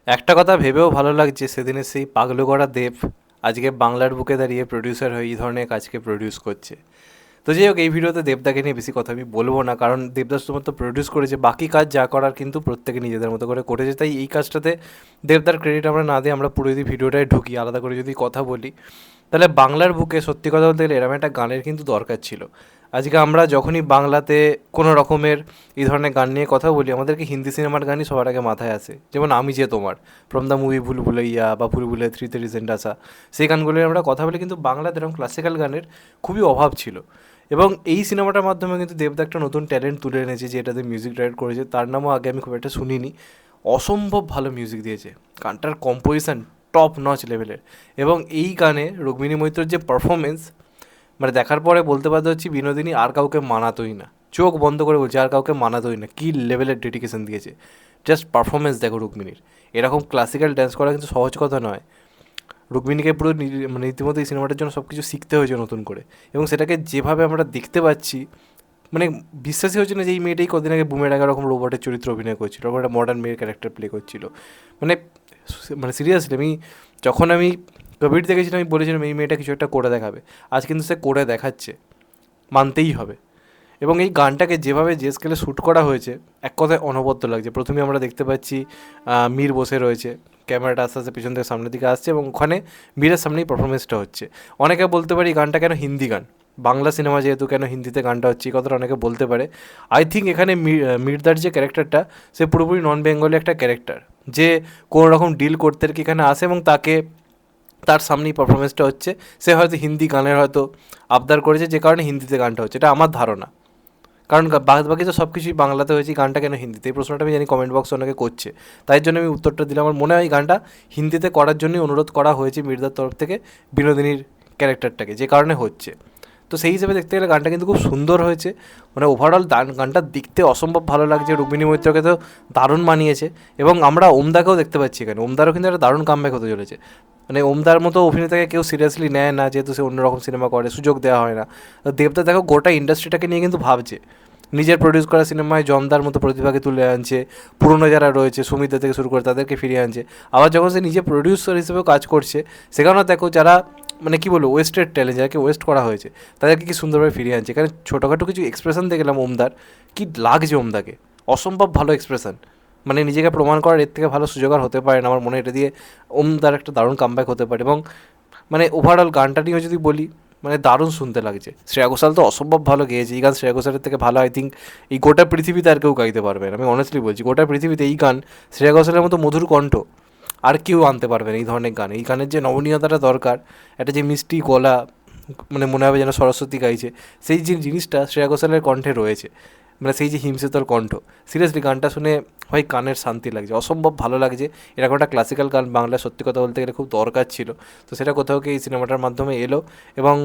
একটা কথা ভেবেও ভালো লাগছে, সেদিনের সেই পাগলু করা দেব আজকে বাংলার বুকে দাঁড়িয়ে প্রডিউসার হয়ে এই ধরনের কাজকে প্রডিউস করছে। তো যাই হোক, এই ভিডিওতে দেবদাকে নিয়ে বেশি কথা আমি বলবো না, কারণ দেবদা শুধুমাত্র প্রডিউস করেছে, বাকি কাজ যা করার কিন্তু প্রত্যেকে নিজেদের মতো করে করেছে। তাই এই কাজটাতে দেবদার ক্রেডিট আমরা না দিয়ে আমরা পুরো যদি ভিডিওটায় ঢুকি, আলাদা করে যদি কথা বলি, তাহলে বাংলার বুকে সত্যি কথা বলতে গেলে এরকম একটা গানের কিন্তু দরকার ছিল। আজকে আমরা যখনই বাংলাতে কোনো রকমের এই ধরনের গান নিয়ে কথা বলি, আমাদেরকে হিন্দি সিনেমার গানই সবার আগে মাথায় আসে। যেমন আমি যে তোমার, ফ্রম দ্য মুভি ভুল ভুলাইয়া বা ভুল ভুলাইয়া থ্রিতে রিসেন্ট আসা, সেই গানগুলোর আমরা কথা বলি। কিন্তু বাংলাতে এরকম ক্লাসিক্যাল গানের খুবই অভাব ছিল। এবং এই সিনেমাটার মাধ্যমে কিন্তু দেবদা একটা নতুন ট্যালেন্ট তুলে এনেছে, যে এটাতে মিউজিক ডাইরেক্ট করেছে। তার নামও আগে আমি খুব একটা শুনিনি। অসম্ভব ভালো মিউজিক দিয়েছে। গানটার কম্পোজিশন টপ নচ লেভেলের। এবং এই গানে রুক্মিণী মৈত্রর যে পারফরমেন্স, মানে দেখার পরে বলতে বাধ্য হচ্ছি, বিনোদিনী আর কাউকে মানাতোই না। চোখ বন্ধ করে বলছে, আর কাউকে মানাতোই না। কী লেভেলের ডেডিকেশন দিয়েছে! জাস্ট পারফরমেন্স দেখো রুক্মিণীর। এরকম ক্লাসিক্যাল ড্যান্স করা কিন্তু সহজ কথা নয়। রুক্মিণীকে পুরো মানে রীতিমতো এই সিনেমাটার জন্য সব কিছু শিখতে হয়েছে নতুন করে। এবং সেটাকে যেভাবে আমরা দেখতে পাচ্ছি, মানে বিশ্বাসই হচ্ছে না যে এই মেয়েটাই কদিন আগে বুমেরাং এরকম রোবটের চরিত্র অভিনয় করছিল, ওরকম একটা মডার্ন মেয়ের ক্যারেক্টার প্লে করছিল। মানে মানে সিরিয়াসলি যখন আমি কবির দেখেছিলাম, আমি বলেছিলাম এই মেয়েটা কিছু একটা করে দেখাবে। আজ কিন্তু সে করে দেখাচ্ছে, মানতেই হবে। এবং এই গানটাকে যেভাবে যে স্কেলে শ্যুট করা হয়েছে, এক কথায় অনবদ্য লাগছে। প্রথমে আমরা দেখতে পাচ্ছি মীর বসে রয়েছে, ক্যামেরাটা আস্তে আস্তে পিছন থেকে সামনের দিকে আসছে এবং ওখানে মীরের সামনেই পারফরমেন্সটা হচ্ছে। অনেকে বলতে পারে এই গানটা কেন হিন্দি গান, বাংলা সিনেমা যেহেতু কেন হিন্দিতে গানটা হচ্ছে, এই কথাটা অনেকে বলতে পারে। আই থিঙ্ক এখানে মীরদার যে ক্যারেক্টারটা, সে পুরোপুরি নন বেঙ্গলি একটা ক্যারেক্টার, যে কোনো রকম ডিল করতে আর কি এখানে আসে এবং তাকে তার সামনেই পারফরমেন্সটা হচ্ছে। সে হয়তো হিন্দি গানের হয়তো আবদার করেছে, যে কারণে হিন্দিতে গানটা হচ্ছে, এটা আমার ধারণা। কারণ বাদ বাকি তো সব কিছুই বাংলাতে হয়েছে, গানটা কেন হিন্দিতে? এই প্রশ্নটা আমি জানি কমেন্ট বক্সে অনেকে করছে, তাই জন্য আমি উত্তরটা দিলাম। আমার মনে হয় এই গানটা হিন্দিতে করার জন্যই অনুরোধ করা হয়েছে মির্জার তরফ থেকে বিনোদিনীর ক্যারেক্টারটাকে, যে কারণে হচ্ছে। তো সেই হিসেবে দেখতে গেলে গানটা কিন্তু খুব সুন্দর হয়েছে। মানে ওভারঅল গানটা দেখতে অসম্ভব ভালো লাগছে। রুক্মিণী মৈত্রকে তো দারুণ মানিয়েছে। এবং আমরা ওমদাকেও দেখতে পাচ্ছি এখানে, ওমদারও কিন্তু একটা দারুণ কামব্যাক হতে চলেছে। মানে ওমদার মতো অভিনেতাকে কেউ সিরিয়াসলি নেয় না, যেহেতু সে অন্যরকম সিনেমা করে, সুযোগ দেওয়া হয় না। তো দেবদা দেখো গোটা ইন্ডাস্ট্রিটাকে নিয়ে কিন্তু ভাবছে। নিজের প্রডিউস করা সিনেমায় জমদার মতো প্রতিভাকে তুলে আনছে, পুরনো যারা রয়েছে সুমিতা থেকে শুরু করে তাদেরকে ফিরিয়ে আনছে। আবার যখন সে নিজে প্রডিউসার হিসেবেও কাজ করছে, সেখানেও দেখো যারা মানে কী বলবো ওয়েস্টেড ট্যালেন্ট, যাকে ওয়েস্ট করা হয়েছে, তাদেরকে কি সুন্দরভাবে ফিরিয়ে আনছে। এখানে ছোটোখাটো কিছু এক্সপ্রেশন দেখলাম ওমদার, কি লাগছে ওমদাকে, অসম্ভব ভালো এক্সপ্রেশন। মানে নিজেকে প্রমাণ করার এর থেকে ভালো সুযোগ আর হতে পারে না। আমার মনে হয় এটা দিয়ে ওমদার একটা দারুণ কামব্যাক হতে পারে। এবং মানে ওভারঅল গানটা নিয়েও যদি বলি, মানে দারুণ শুনতে লাগছে। শ্রেয়া ঘোষাল তো অসম্ভব ভালো গেয়েছে। এই গান শ্রেয়া ঘোষালের থেকে ভালো আই থিঙ্ক এই গোটা পৃথিবীতে আর কেউ গাইতে পারবে না। আমি অনেস্টলি বলছি, গোটা পৃথিবীতে এই গান, শ্রেয়া ঘোষালের মতো মধুর কণ্ঠ আর কেউ আনতে পারবে না এই ধরনের গান। এই গানের যে নমনীয়তাটা দরকার, একটা যে মিষ্টি গলা, মানে মনে হবে যেন সরস্বতী গাইছে, সেই যে জিনিসটা শ্রেয়া ঘোষালের কণ্ঠে রয়েছে। মানে সেই যে হিমশীতল কণ্ঠ, সিরিয়াসলি গানটা শুনে ভাই কানের শান্তি লাগছে, অসম্ভব ভালো লাগছে। এরকম একটা ক্লাসিক্যাল গান বাংলা সত্যি কথা বলতে গেলে খুব দরকার ছিল। তো সেটা কোথাও কি এই সিনেমাটার মাধ্যমে এলো। এবং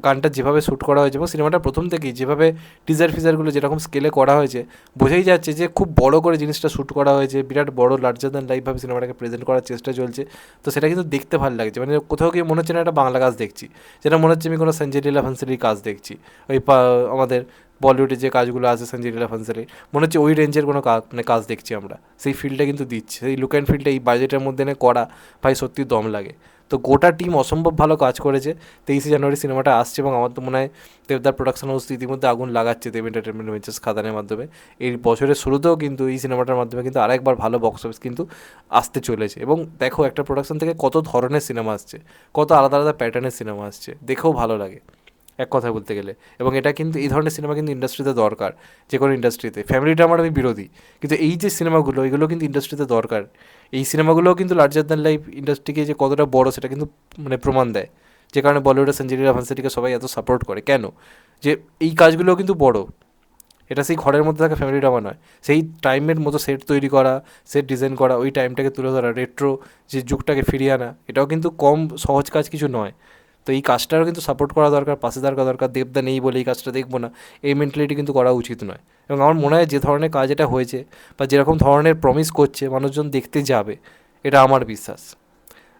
গানটা যেভাবে শ্যুট করা হয়েছে, এবং সিনেমাটার প্রথম থেকেই যেভাবে টিজার ফিজারগুলো যেরকম স্কেলে করা হয়েছে, বোঝাই যাচ্ছে যে খুব বড় করে জিনিসটা শ্যুট করা হয়েছে, বিরাট বড় লার্জার দ্যান লাইফভাবে সিনেমাটাকে প্রেজেন্ট করার চেষ্টা চলছে। তো সেটা কিন্তু দেখতে ভালো লাগছে। মানে কোথাও গিয়ে মনে হচ্ছে না একটা বাংলা কাজ দেখছি, যেটা মনে হচ্ছে আমি কোনো সঞ্জয় লীলা ভান্সালির কাজ দেখছি। ওই আমাদের বলিউডে যে কাজগুলো আছে সঞ্জয় লীলা ভান্সালির, মনে হচ্ছে ওই রেঞ্জের কোনো মানে কাজ দেখছি আমরা। সেই ফিল্ডটা কিন্তু দিচ্ছে, সেই লুক অ্যান্ড ফিল্ডটা এই বাজেটের মধ্যে এনে করা, ভাই সত্যি দম লাগে। তো গোটা টিম অসম্ভব ভালো কাজ করেছে। 23শে জানুয়ারি সিনেমাটা আসছে এবং আমার তো মনে হয় দেবদার প্রোডাকশন হাউস ইতিমধ্যে আগুন লাগাচ্ছে দেব এন্টারটেনমেন্ট ভেঞ্চার্স খাদানের মাধ্যমে। এই বছরের শুরুতেও কিন্তু এই সিনেমাটার মাধ্যমে কিন্তু আরেকবার ভালো বক্স অফিস কিন্তু আসতে চলেছে। এবং দেখো একটা প্রোডাকশন থেকে কত ধরনের সিনেমা আসছে, কত আলাদা আলাদা প্যাটার্নের সিনেমা আসছে, দেখেও ভালো লাগে এক কথায় বলতে গেলে। এবং এটা কিন্তু এই ধরনের সিনেমা কিন্তু ইন্ডাস্ট্রিতে দরকার, যে কোনো ইন্ডাস্ট্রিতে। ফ্যামিলিটা আমার আমি বিরোধী, কিন্তু এই যে সিনেমাগুলো, এগুলো কিন্তু ইন্ডাস্ট্রিতে দরকার। এই সিনেমাগুলোও কিন্তু লার্জার দ্যান লাইফ ইন্ডাস্ট্রিকে যে কতটা বড় সেটা কিন্তু মানে প্রমাণ দেয়। যে কারণে বলিউডের সঞ্জয় লীলা ভান্সালিকে সবাই এত সাপোর্ট করে কেন, যে এই কাজগুলোও কিন্তু বড়। এটা সেই ঘরের মধ্যে থাকা ফ্যামিলি ড্রামা নয়, সেই টাইমের মতো সেট তৈরি করা, সেট ডিজাইন করা, ওই টাইমটাকে তুলে ধরা, রেট্রো যে যুগটাকে ফিরিয়ে আনা, এটাও কিন্তু কম সহজ কাজ কিছু নয়। তো এই কাজটারও কিন্তু সাপোর্ট করা দরকার, পাশে থাকা দরকার। দেবদা নেই বলে এই কাজটা দেখবো না, এই মেন্টালিটি কিন্তু করা উচিত নয়। এবং আমার মনে হয় যে ধরনের কাজ এটা হয়েছে, বা যেরকম ধরনের প্রমিস করছে, মানুষজন দেখতে যাবে, এটা আমার বিশ্বাস।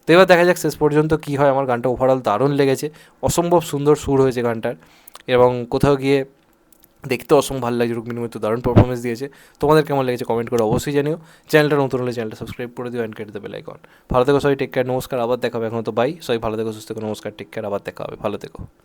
তো এবার দেখা যাক শেষ পর্যন্ত কী হয়। আমার গানটা ওভারঅল দারুণ লেগেছে, অসম্ভব সুন্দর সুর হয়েছে গানটার। এবং কোথাও গিয়ে দেখতে অসম্ভব ভালো লাগছে, রুক্মিণী মৈত্র দারুণ পারফরমেন্স দিয়েছে। তোমাদের কেমন লেগেছে কমেন্ট করে অবশ্যই জানিও। চ্যানেলটা নতুন হলে চ্যানেলটা সাবস্ক্রাইব করে দিও অ্যান্ড কেটে দেবে বেল আইকন। ভালো থেকো সবাই, টেক কেয়ার, নমস্কার, আবার দেখা হবে। এখন তো বাই, সবাই ভালো থেকো, সুস্থ থেকো, নমস্কার, টেক কেয়ার, আবার দেখা হবে, ভালো থেকো।